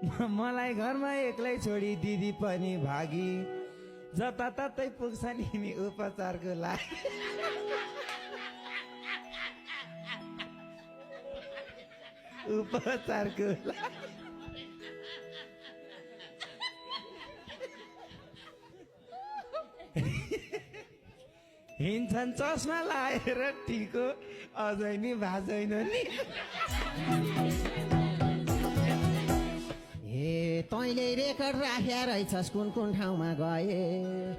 मलाई घरमा एक्लै छोडी दिदी पनि भागी जताततै पुग्छ नि उपचारको लागि उपचारको लागि हिँड्छन् चस्मा लाएर टिको अझै नि भाजैन नि ए तैँले रेकर्ड राखेर रहेछस् कुन कुन ठाउँमा गए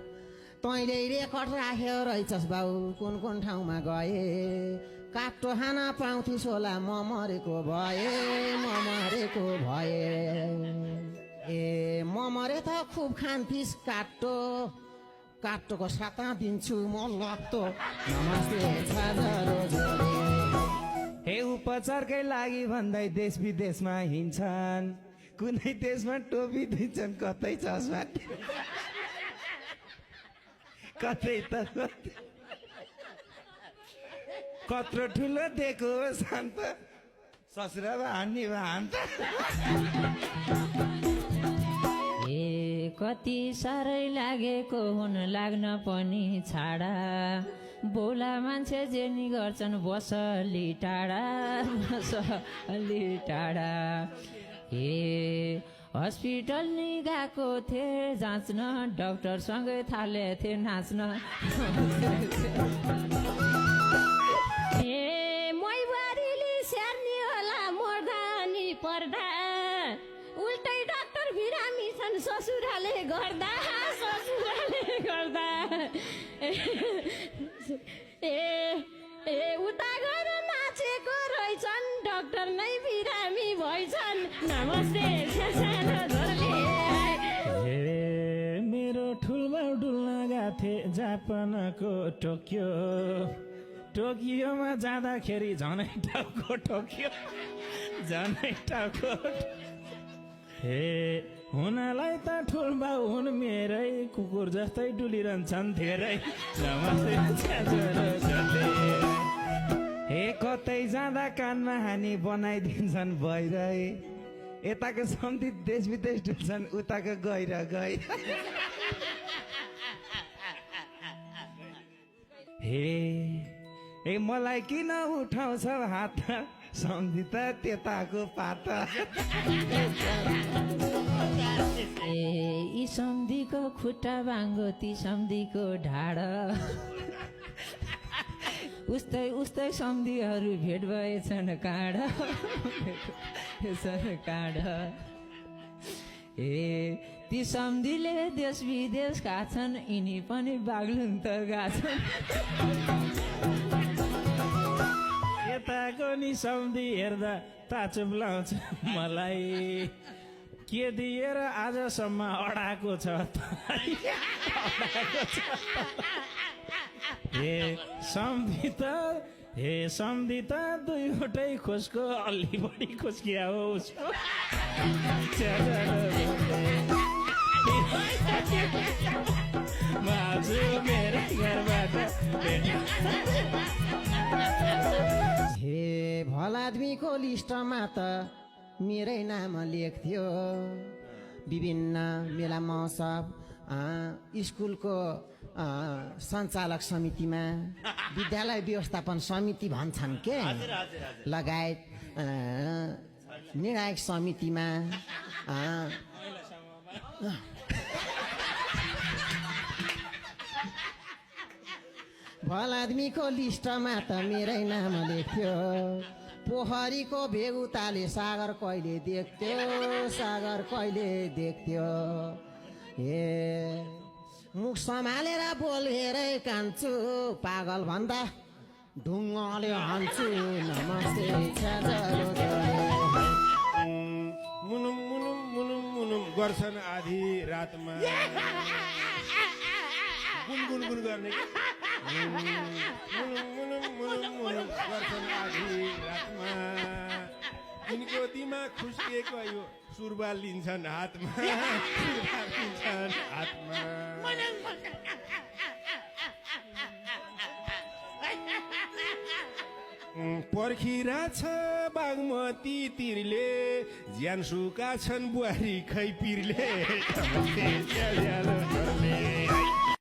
तैँले रेकर्ड राखेर रहेछस् बाउ कुन कुन ठाउँमा गए काट्टो खान पाउँथिस् होला म मरेको भए ए म मरे त खुब खान्थिस् काट्टोको साता दिन्छु म लत्तो नमस्ते हे उपचारकै लागि भन्दै देश विदेशमा हिँड्छन् कुनै देशमा टोपी दिन्छन् कतै चस्मा कतै त कत्रो ठुलो दिएको शान्त ससुरा हान्ने हान्त ए कति साह्रै लागेको हुन लाग्न पनि छाडा बोला मान्छे जेनी गर्छन् बसली टाढा ए हस्पिटल नि गएको थिएँ जाँच्न डाक्टरसँगै थाले थिएँ नाच्न ए मैबारीले स्याहार्ने होला मर्दा नि पर्दा उल्टै डाक्टर बिरामी छन् ससुराले गर्दा ए उता गएर नाचेको रहेछन् डाक्टर नै बिरामी भइछन् नमस्ते मेरो ठुलबाउ डुल्न गएको जापानको टोकियोमा जाँदाखेरि झनै टाउको टोकियो हे हुनलाई त ठुलबाउ हुन् मेरै कुकुर जस्तै डुलिरहन्छन् धेरै हे कतै जाँदा कानमा हानी बनाइदिन्छन् भइरहे यताको सम्झि देश विदेश डुल्छन् उताको गएर हे मलाई किन उठाउँछौ हात सम्झि त त्यताको पात ए यी सम्धिको खुट्टा बाङ्गो ती सम्धिको ढाड उस्तै सम्धिहरू भेट भएछन् काँड ए ती सम्धिले देश विदेश खाछन् यिनी पनि बाग्लुङ त गाछन् यताको नि सम्धि हेर्दा ताचुप लाउँछ मलाई के दिएर आजसम्म अडाएको छ हे सम्धि त दुईवटै खोजको अलि बढी खोजकिया हो उसको मेरो घरबाट हे भल आदमीको लिस्टमा त मेरै नाम लेख्थ्यो विभिन्न मेला महोत्सव स्कुलको सञ्चालक समितिमा विद्यालय व्यवस्थापन समिति भन्छन् के लगायत निर्णायक समितिमा भल आदमीको लिस्टमा त मेरै नाम लेख्थ्यो पोखरीको भेगुताले सागर कहिले देख्थ्यो हे मुख सम्हालेर बोलेरै कान्छु पागल भन्दा ढुङ्गाले हान्छु नमस्ते मुनुम मुनुम मुनुम मुनुम गर्छन् आधी रातमा गुनगुन गर्ने मुनुम मुनुम मुनुम गर्छन् आधी रातमा यिनको दिमाग खुस्किएको यो सुरुवाल लिन्छन् हातमा पर्खिरहेछ बागमती तिरले ज्यान सुका छन् बुहारी खै पिरले